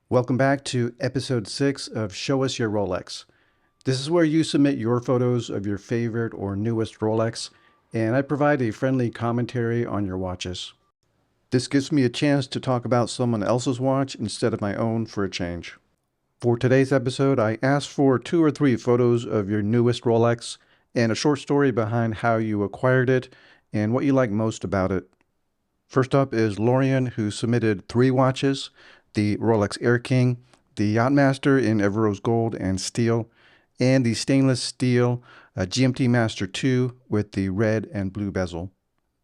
Welcome back to episode 6 of Show Us Your Rolex. This is where you submit your photos of your favorite or newest Rolex, and I provide a friendly commentary on your watches. This gives me a chance to talk about someone else's watch instead of my own for a change. For today's episode, I asked for 2 or 3 photos of your newest Rolex and a short story behind how you acquired it and what you like most about it. First up is Lorian, who submitted 3 watches: the Rolex Air King, the Yachtmaster in Everose Gold and Steel, and the stainless steel GMT Master 2 with the red and blue bezel.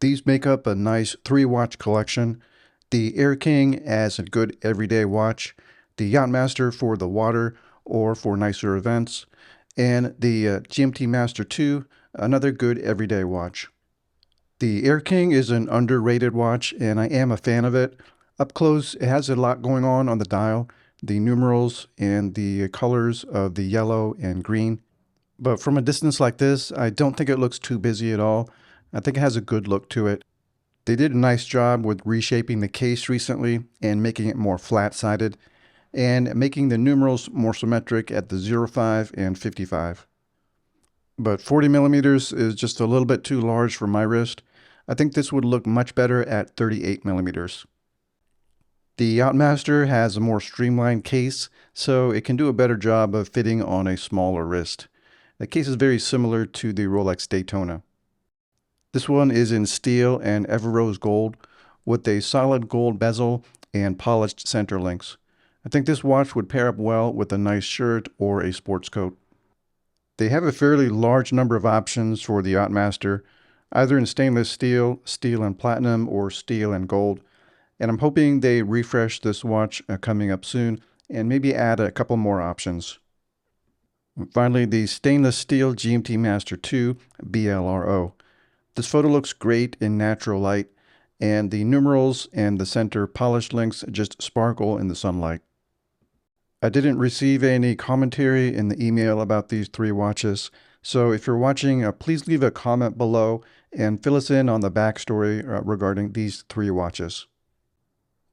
These make up a nice 3-watch collection: the Air King as a good everyday watch, the Yachtmaster for the water or for nicer events, and the GMT Master 2, another good everyday watch. The Air King is an underrated watch, and I am a fan of it. Up close, it has a lot going on the dial, the numerals and the colors of the yellow and green. But from a distance like this, I don't think it looks too busy at all. I think it has a good look to it. They did a nice job with reshaping the case recently and making it more flat-sided, and making the numerals more symmetric at the 05 and 55. But 40 millimeters is just a little bit too large for my wrist. I think this would look much better at 38 millimeters. The Yachtmaster has a more streamlined case, so it can do a better job of fitting on a smaller wrist. The case is very similar to the Rolex Daytona. This one is in steel and Everose Gold with a solid gold bezel and polished center links. I think this watch would pair up well with a nice shirt or a sports coat. They have a fairly large number of options for the Yachtmaster, either in stainless steel, steel and platinum, or steel and gold. And I'm hoping they refresh this watch coming up soon and maybe add a couple more options. And finally, the stainless steel GMT Master 2 BLRO. This photo looks great in natural light, and the numerals and the center polished links just sparkle in the sunlight. I didn't receive any commentary in the email about these 3 watches, so if you're watching, please leave a comment below and fill us in on the backstory regarding these 3 watches.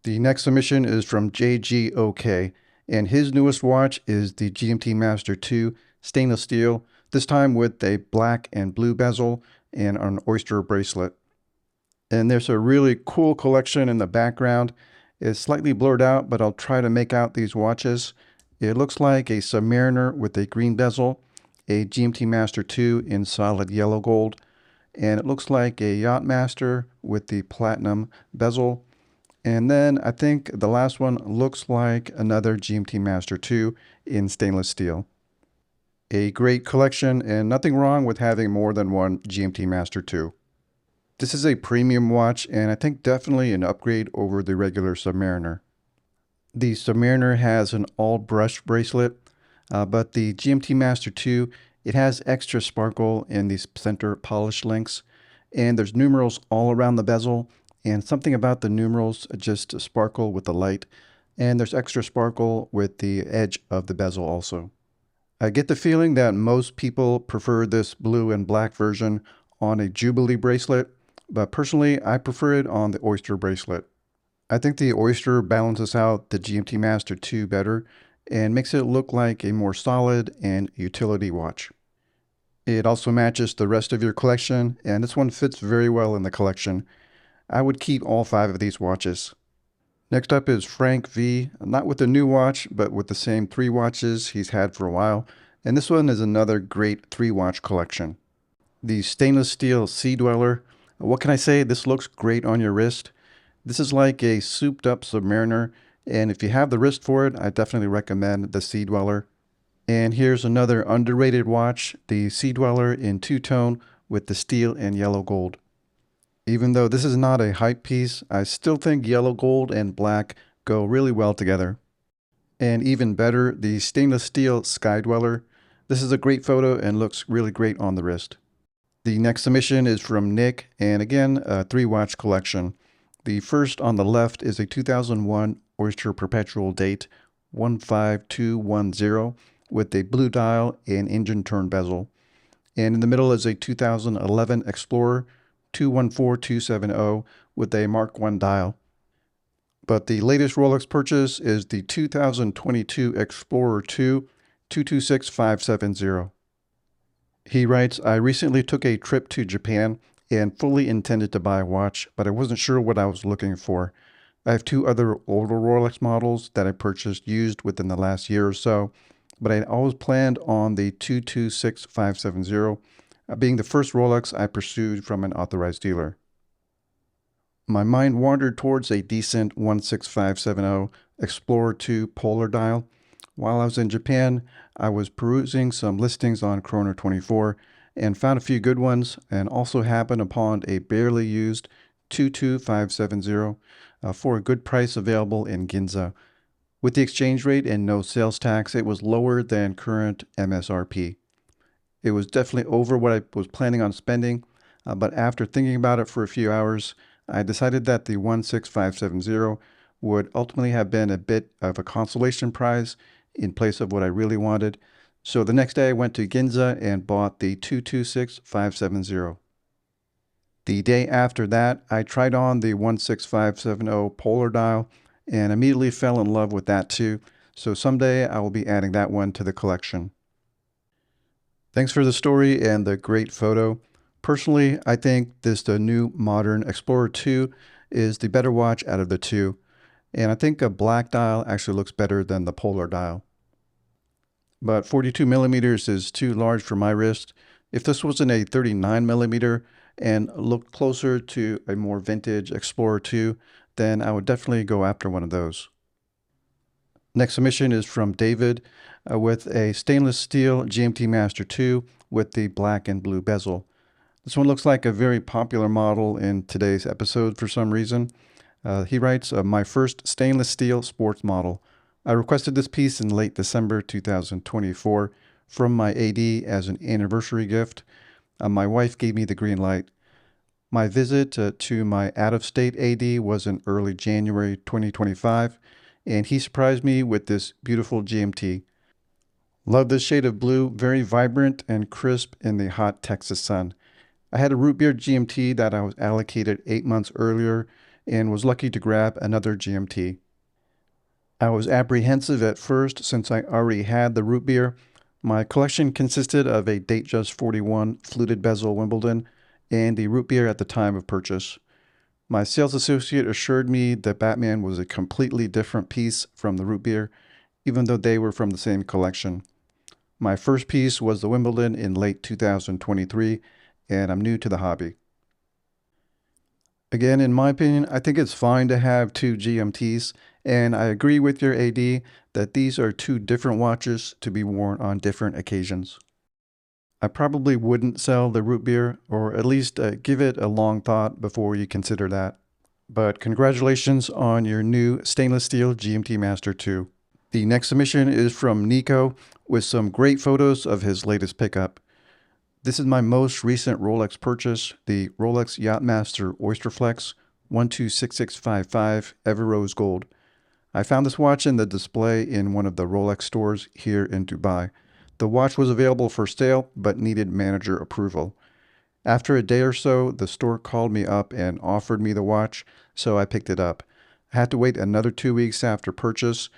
The next submission is from JGOK, and his newest watch is the GMT Master 2 stainless steel, this time with a black and blue bezel and an oyster bracelet. And there's a really cool collection in the background. It's slightly blurred out, but I'll try to make out these watches. It looks like a Submariner with a green bezel, a GMT Master 2 in solid yellow gold, and it looks like a Yachtmaster with the platinum bezel. And then I think the last one looks like another GMT Master 2 in stainless steel. A great collection, and nothing wrong with having more than one GMT Master 2. This is a premium watch, and I think definitely an upgrade over the regular Submariner. The Submariner has an all-brushed bracelet, but the GMT Master 2, it has extra sparkle in these center polished links, and there's numerals all around the bezel, and something about the numerals just sparkle with the light, and there's extra sparkle with the edge of the bezel also. I get the feeling that most people prefer this blue and black version on a Jubilee bracelet, but personally, I prefer it on the oyster bracelet. I think the oyster balances out the GMT Master 2 better and makes it look like a more solid and utility watch. It also matches the rest of your collection, and this one fits very well in the collection. I would keep all 5 of these watches. Next up is Frank V, not with the new watch, but with the same 3 watches he's had for a while, and this one is another great 3-watch collection. The stainless steel Sea Dweller. What can I say? This looks great on your wrist. This is like a souped up Submariner, and if you have the wrist for it, I definitely recommend the Sea Dweller. And here's another underrated watch, the Sea Dweller in 2-tone with the steel and yellow gold. Even though this is not a hype piece, I still think yellow gold and black go really well together. And even better, the stainless steel Sky Dweller. This is a great photo and looks really great on the wrist. The next submission is from Nick, and again, a 3-watch collection. The first on the left is a 2001 Oyster Perpetual Date 15210 with a blue dial and engine turn bezel. And in the middle is a 2011 Explorer 214270 with a Mark I dial. But the latest Rolex purchase is the 2022 Explorer 2 226570. He writes, I recently took a trip to Japan and fully intended to buy a watch, but I wasn't sure what I was looking for. I have two other older Rolex models that I purchased used within the last year or so, but I always planned on the 226570 being the first Rolex I pursued from an authorized dealer. My mind wandered towards a decent 16570 Explorer 2 polar dial. While I was in Japan, I was perusing some listings on Chrono24 and found a few good ones, and also happened upon a barely used 22570 for a good price available in Ginza. With the exchange rate and no sales tax, it was lower than current MSRP. It was definitely over what I was planning on spending, but after thinking about it for a few hours, I decided that the 16570 would ultimately have been a bit of a consolation prize in place of what I really wanted. So the next day I went to Ginza and bought the 226570. The day after that, I tried on the 16570 polar dial and immediately fell in love with that too. So someday I will be adding that one to the collection. Thanks for the story and the great photo. Personally, I think the new modern Explorer 2 is the better watch out of the two, and I think a black dial actually looks better than the polar dial. But 42 millimeters is too large for my wrist. If this wasn't a 39 millimeter and looked closer to a more vintage Explorer 2, then I would definitely go after one of those. Next submission is from David with a stainless steel GMT Master 2 with the black and blue bezel. This one looks like a very popular model in today's episode for some reason. He writes, my first stainless steel sports model. I requested this piece in late December 2024 from my AD as an anniversary gift. My wife gave me the green light. My visit to my out-of-state AD was in early January 2025, and he surprised me with this beautiful GMT. Love this shade of blue, very vibrant and crisp in the hot Texas sun. I had a root beer GMT that I was allocated 8 months earlier and was lucky to grab another GMT. I was apprehensive at first since I already had the root beer. My collection consisted of a Datejust 41 fluted bezel Wimbledon and the root beer at the time of purchase. My sales associate assured me that Batman was a completely different piece from the root beer, even though they were from the same collection. My first piece was the Wimbledon in late 2023, and I'm new to the hobby. Again, in my opinion, I think it's fine to have two GMTs, and I agree with your AD that these are two different watches to be worn on different occasions. I probably wouldn't sell the root beer, or at least give it a long thought before you consider that. But congratulations on your new stainless steel GMT Master 2. The next submission is from Nico with some great photos of his latest pickup. This is my most recent Rolex purchase, the Rolex Yachtmaster Oysterflex 126655 Ever Rose Gold. I found this watch in the display in one of the Rolex stores here in Dubai. The watch was available for sale, but needed manager approval. After a day or so, the store called me up and offered me the watch, so I picked it up. I had to wait another 2 weeks after purchase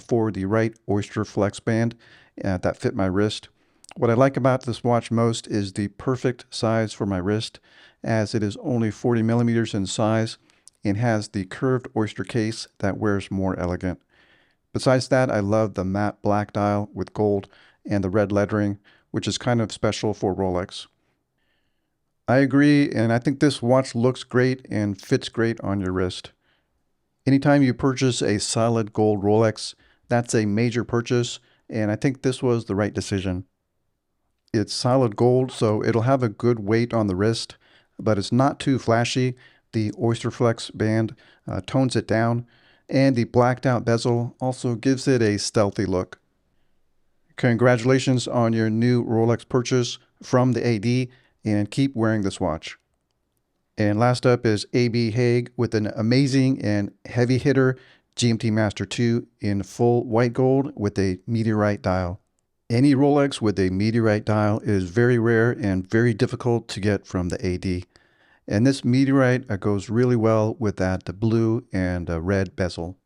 for the right Oysterflex band that fit my wrist. What I like about this watch most is the perfect size for my wrist, as it is only 40 millimeters in size and has the curved oyster case that wears more elegant. Besides that, I love the matte black dial with gold and the red lettering, which is kind of special for Rolex. I agree, and I think this watch looks great and fits great on your wrist. Anytime you purchase a solid gold Rolex, that's a major purchase, and I think this was the right decision. It's solid gold, so it'll have a good weight on the wrist, but it's not too flashy. The Oysterflex band tones it down, and the blacked out bezel also gives it a stealthy look. Congratulations on your new Rolex purchase from the AD, and keep wearing this watch. And last up is AB Haig with an amazing and heavy hitter GMT Master 2 in full white gold with a meteorite dial. Any Rolex with a meteorite dial is very rare and very difficult to get from the AD. And this meteorite goes really well with that blue and red bezel.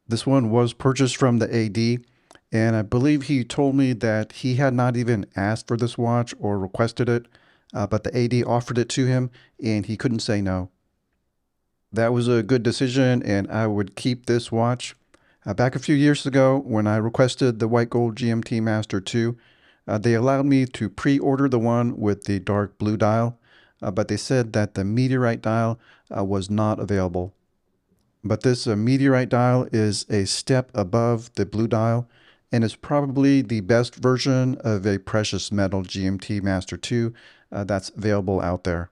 This one was purchased from the AD, and I believe he told me that he had not even asked for this watch or requested it, but the AD offered it to him and he couldn't say no. That was a good decision, and I would keep this watch. Back a few years ago, when I requested the white gold GMT Master 2, they allowed me to pre-order the one with the dark blue dial, but they said that the meteorite dial was not available. But this meteorite dial is a step above the blue dial and is probably the best version of a precious metal GMT Master 2 that's available out there.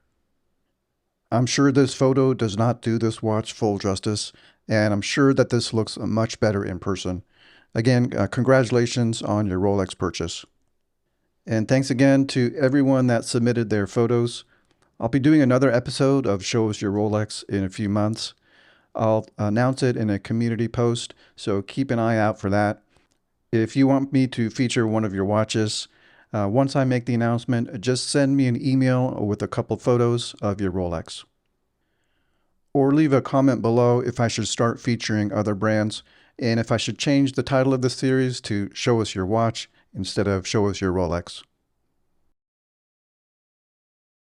I'm sure this photo does not do this watch full justice, and I'm sure that this looks much better in person. Again, congratulations on your Rolex purchase. And thanks again to everyone that submitted their photos. I'll be doing another episode of Show Us Your Rolex in a few months. I'll announce it in a community post, so keep an eye out for that. If you want me to feature one of your watches, once I make the announcement, just send me an email with a couple photos of your Rolex. Or leave a comment below if I should start featuring other brands, and if I should change the title of the series to Show Us Your Watch instead of Show Us Your Rolex.